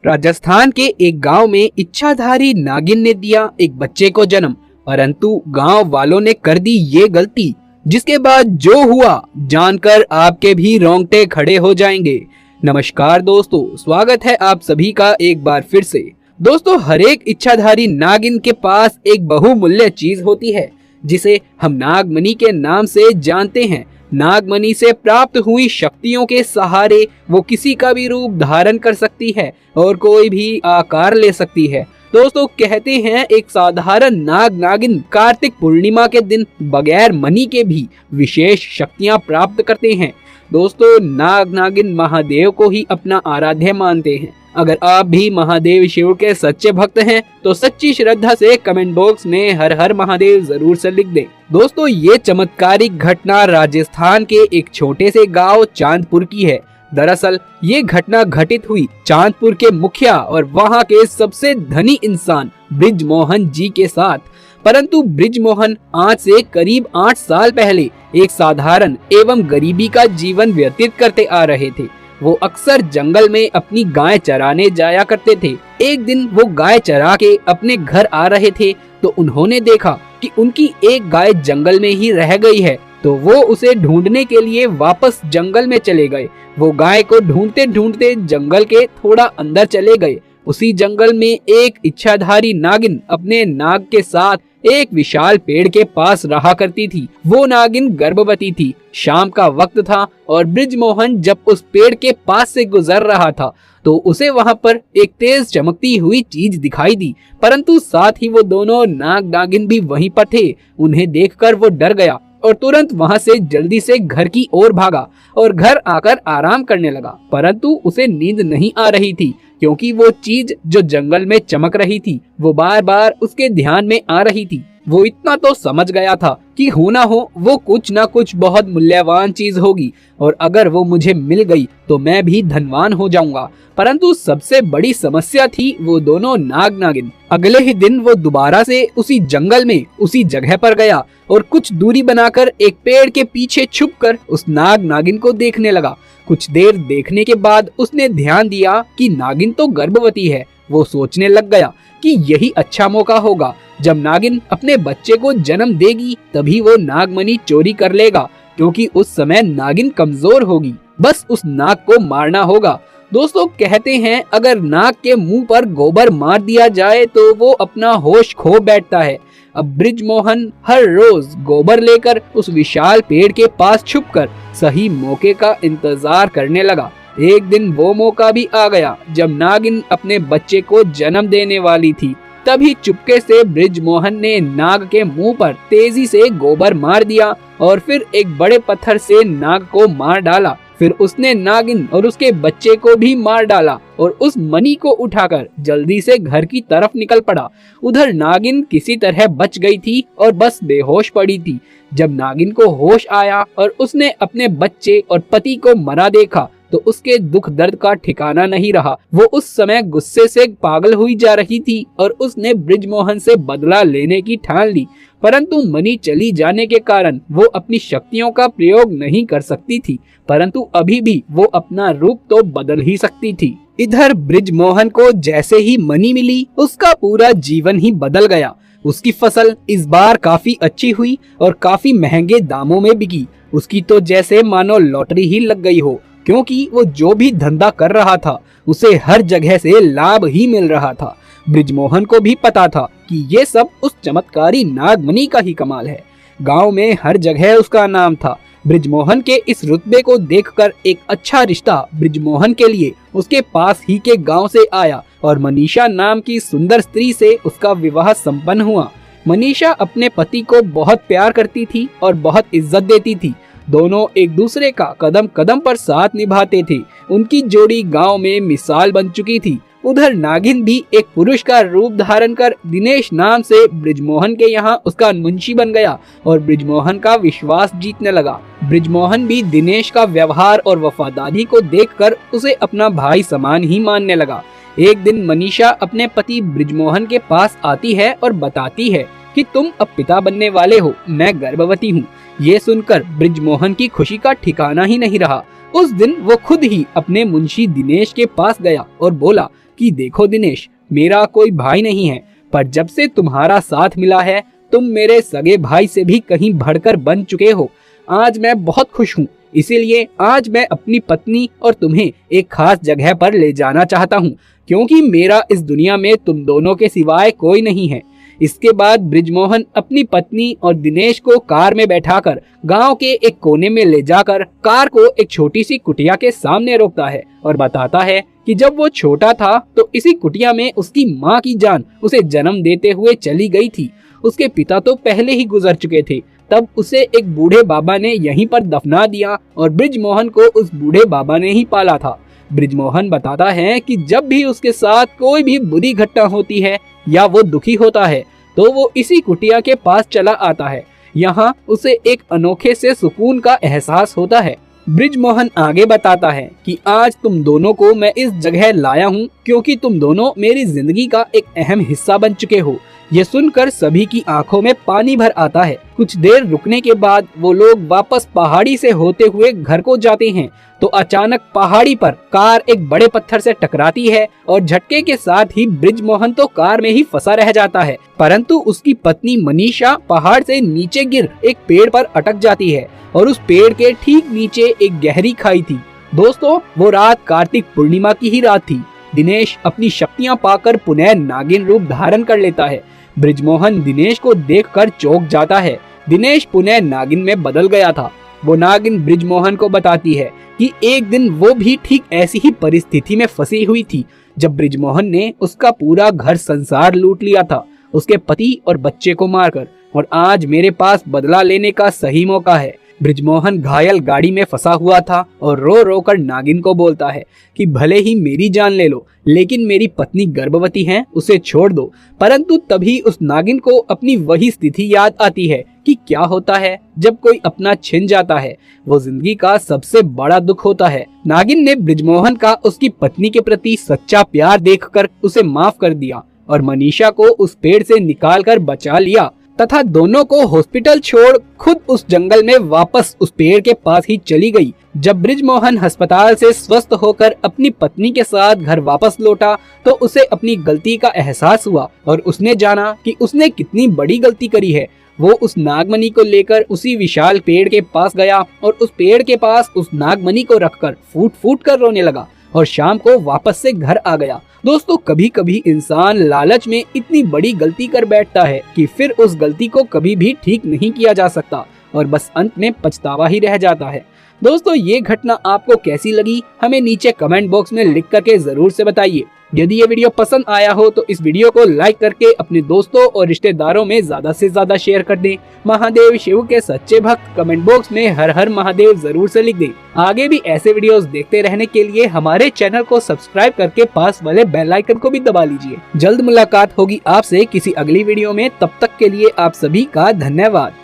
राजस्थान के एक गांव में इच्छाधारी नागिन ने दिया एक बच्चे को जन्म, परंतु गांव वालों ने कर दी ये गलती, जिसके बाद जो हुआ जानकर आपके भी रोंगटे खड़े हो जाएंगे। नमस्कार दोस्तों, स्वागत है आप सभी का एक बार फिर से। दोस्तों, हर एक इच्छाधारी नागिन के पास एक बहुमूल्य चीज होती है जिसे हम नागमणि के नाम से जानते हैं। नागमणि से प्राप्त हुई शक्तियों के सहारे वो किसी का भी रूप धारण कर सकती है और कोई भी आकार ले सकती है। दोस्तों, कहते हैं एक साधारण नागिन कार्तिक पूर्णिमा के दिन बगैर मणि के भी विशेष शक्तियां प्राप्त करते हैं। दोस्तों, नागिन महादेव को ही अपना आराध्य मानते हैं। अगर आप भी महादेव शिव के सच्चे भक्त हैं तो सच्ची श्रद्धा से कमेंट बॉक्स में हर हर महादेव जरूर से लिख दें। दोस्तों, ये चमत्कारिक घटना राजस्थान के एक छोटे से गांव चांदपुर की है। दरअसल ये घटना घटित हुई चांदपुर के मुखिया और वहां के सबसे धनी इंसान बृजमोहन जी के साथ। परंतु बृजमोहन आज से करीब 8 साल पहले एक साधारण एवं गरीबी का जीवन व्यतीत करते आ रहे थे। वो अक्सर जंगल में अपनी गाय चराने जाया करते थे। एक दिन वो गाय चरा के अपने घर आ रहे थे तो उन्होंने देखा कि उनकी एक गाय जंगल में ही रह गई है, तो वो उसे ढूंढने के लिए वापस जंगल में चले गए। वो गाय को ढूंढते ढूंढते जंगल के थोड़ा अंदर चले गए। उसी जंगल में एक इच्छाधारी नागिन अपने नाग के साथ एक विशाल पेड़ के पास रहा करती थी। वो नागिन गर्भवती थी। शाम का वक्त था और बृजमोहन जब उस पेड़ के पास से गुजर रहा था तो उसे वहां पर एक तेज चमकती हुई चीज दिखाई दी, परंतु साथ ही वो दोनों नागिन भी वहीं पर थे। उन्हें देखकर वो डर गया और तुरंत वहां से जल्दी से घर की ओर भागा और घर आकर आराम करने लगा। परंतु उसे नींद नहीं आ रही थी क्योंकि वो चीज जो जंगल में चमक रही थी वो बार बार उसके ध्यान में आ रही थी। वो इतना तो समझ गया था कि हो ना हो वो कुछ ना कुछ बहुत मूल्यवान चीज होगी और अगर वो मुझे मिल गई तो मैं भी धनवान हो जाऊंगा। परंतु सबसे बड़ी समस्या थी वो दोनों नागिन। अगले ही दिन वो दोबारा से उसी जंगल में उसी जगह पर गया और कुछ दूरी बनाकर एक पेड़ के पीछे छुपकर उस नागिन को देखने लगा। कुछ देर देखने के बाद उसने ध्यान दिया कि नागिन तो गर्भवती है। वो सोचने लग गया कि यही अच्छा मौका होगा। जब नागिन अपने बच्चे को जन्म देगी तभी वो नागमणि चोरी कर लेगा, क्योंकि उस समय नागिन कमजोर होगी। बस उस नाग को मारना होगा। दोस्तों, कहते हैं अगर नाग के मुंह पर गोबर मार दिया जाए तो वो अपना होश खो बैठता है। अब बृजमोहन हर रोज गोबर लेकर उस विशाल पेड़ के पास छुपकर सही मौके का इंतजार करने लगा। एक दिन वो मौका भी आ गया जब नागिन अपने बच्चे को जन्म देने वाली थी। तभी चुपके से बृजमोहन ने नाग के मुंह पर तेजी से गोबर मार दिया और फिर एक बड़े पत्थर से नाग को मार डाला। फिर उसने नागिन और उसके बच्चे को भी मार डाला और उस मणि को उठाकर जल्दी से घर की तरफ निकल पड़ा। उधर नागिन किसी तरह बच गई थी और बस बेहोश पड़ी थी। जब नागिन को होश आया और उसने अपने बच्चे और पति को मरा देखा तो उसके दुख दर्द का ठिकाना नहीं रहा। वो उस समय गुस्से से पागल हुई जा रही थी और उसने बृजमोहन से बदला लेने की ठान ली, परंतु मणि चली जाने के कारण वो अपनी शक्तियों का प्रयोग नहीं कर सकती थी। परंतु अभी भी वो अपना रूप तो बदल ही सकती थी। इधर बृजमोहन को जैसे ही मणि मिली उसका पूरा जीवन ही बदल गया। उसकी फसल इस बार काफी अच्छी हुई और काफी महंगे दामों में बिकी। उसकी तो जैसे मानो लॉटरी ही लग गई हो, क्योंकि वो जो भी धंधा कर रहा था उसे हर जगह से लाभ ही मिल रहा था। बृजमोहन को भी पता था कि ये सब उस चमत्कारी नागमणि का ही कमाल है। गांव में हर जगह उसका नाम था। बृजमोहन के इस रुतबे को देखकर एक अच्छा रिश्ता बृजमोहन के लिए उसके पास ही के गांव से आया और मनीषा नाम की सुंदर स्त्री से उसका विवाह संपन्न हुआ। मनीषा अपने पति को बहुत प्यार करती थी और बहुत इज्जत देती थी। दोनों एक दूसरे का कदम कदम पर साथ निभाते थे। उनकी जोड़ी गांव में मिसाल बन चुकी थी। उधर नागिन भी एक पुरुष का रूप धारण कर दिनेश नाम से बृजमोहन के यहाँ उसका मुंशी बन गया और बृजमोहन का विश्वास जीतने लगा। बृजमोहन भी दिनेश का व्यवहार और वफादारी को देखकर उसे अपना भाई समान ही मानने लगा। एक दिन मनीषा अपने पति बृजमोहन के पास आती है और बताती है कि तुम अब पिता बनने वाले हो, मैं गर्भवती हूँ। ये सुनकर बृजमोहन की खुशी का ठिकाना ही नहीं रहा। उस दिन वो खुद ही अपने मुंशी दिनेश के पास गया और बोला कि देखो दिनेश, मेरा कोई भाई नहीं है, पर जब से तुम्हारा साथ मिला है तुम मेरे सगे भाई से भी कहीं बढ़कर बन चुके हो। आज मैं बहुत खुश हूँ, इसीलिए आज मैं अपनी पत्नी और तुम्हें एक खास जगह पर ले जाना चाहता हूँ, क्योंकि मेरा इस दुनिया में तुम दोनों के सिवाय कोई नहीं है। इसके बाद बृजमोहन अपनी पत्नी और दिनेश को कार में बैठाकर गांव के एक कोने में ले जाकर कार को एक छोटी सी कुटिया के सामने रोकता है और बताता है कि जब वो छोटा था तो इसी कुटिया में उसकी माँ की जान उसे जन्म देते हुए चली गई थी। उसके पिता तो पहले ही गुजर चुके थे। तब उसे एक बूढ़े बाबा ने यहीं पर दफना दिया और बृजमोहन को उस बूढ़े बाबा ने ही पाला था। बृजमोहन बताता है कि जब भी उसके साथ कोई भी बुरी घटना होती है या वो दुखी होता है तो वो इसी कुटिया के पास चला आता है। यहाँ उसे एक अनोखे से सुकून का एहसास होता है। बृजमोहन आगे बताता है कि आज तुम दोनों को मैं इस जगह लाया हूँ क्योंकि तुम दोनों मेरी जिंदगी का एक अहम हिस्सा बन चुके हो। ये सुनकर सभी की आंखों में पानी भर आता है। कुछ देर रुकने के बाद वो लोग वापस पहाड़ी से होते हुए घर को जाते हैं तो अचानक पहाड़ी पर कार एक बड़े पत्थर से टकराती है और झटके के साथ ही बृजमोहन तो कार में ही फंसा रह जाता है, परंतु उसकी पत्नी मनीषा पहाड़ से नीचे गिर एक पेड़ पर अटक जाती है और उस पेड़ के ठीक नीचे एक गहरी खाई थी। दोस्तों, वो रात कार्तिक पूर्णिमा की ही रात थी। दिनेश अपनी शक्तियां पाकर पुनः नागिन रूप धारण कर लेता है। बृजमोहन दिनेश को देखकर चौंक जाता है। दिनेश पुनः नागिन में बदल गया था। वो नागिन बृजमोहन को बताती है कि एक दिन वो भी ठीक ऐसी ही परिस्थिति में फंसी हुई थी जब बृजमोहन ने उसका पूरा घर संसार लूट लिया था, उसके पति और बच्चे को मारकर, और आज मेरे पास बदला लेने का सही मौका है। बृजमोहन घायल गाड़ी में फंसा हुआ था और रो रो कर नागिन को बोलता है कि भले ही मेरी जान ले लो, लेकिन मेरी पत्नी गर्भवती है, उसे छोड़ दो। परंतु तभी उस नागिन को अपनी वही स्थिति याद आती है कि क्या होता है जब कोई अपना छिन जाता है, वो जिंदगी का सबसे बड़ा दुख होता है। नागिन ने बृजमोहन का उसकी पत्नी के प्रति सच्चा प्यार देखकर उसे माफ कर दिया और मनीषा को उस पेड़ से निकाल कर बचा लिया तथा दोनों को हॉस्पिटल छोड़ खुद उस जंगल में वापस उस पेड़ के पास ही चली गई। जब बृजमोहन अस्पताल से स्वस्थ होकर अपनी पत्नी के साथ घर वापस लौटा तो उसे अपनी गलती का एहसास हुआ और उसने जाना कि उसने कितनी बड़ी गलती करी है। वो उस नागमणि को लेकर उसी विशाल पेड़ के पास गया और उस पेड़ के पास उस नागमणि को रखकर फूट फूट कर रोने लगा और शाम को वापस से घर आ गया। दोस्तों, कभी कभी इंसान लालच में इतनी बड़ी गलती कर बैठता है कि फिर उस गलती को कभी भी ठीक नहीं किया जा सकता और बस अंत में पछतावा ही रह जाता है। दोस्तों, ये घटना आपको कैसी लगी हमें नीचे कमेंट बॉक्स में लिख करके जरूर से बताइए। यदि ये वीडियो पसंद आया हो तो इस वीडियो को लाइक करके अपने दोस्तों और रिश्तेदारों में ज्यादा से ज्यादा शेयर कर दें। महादेव शिव के सच्चे भक्त कमेंट बॉक्स में हर हर महादेव जरूर से लिख दें। आगे भी ऐसे वीडियोस देखते रहने के लिए हमारे चैनल को सब्सक्राइब करके पास वाले बेल आइकन को भी दबा लीजिए। जल्द मुलाकात होगी आपसे किसी अगली वीडियो में, तब तक के लिए आप सभी का धन्यवाद।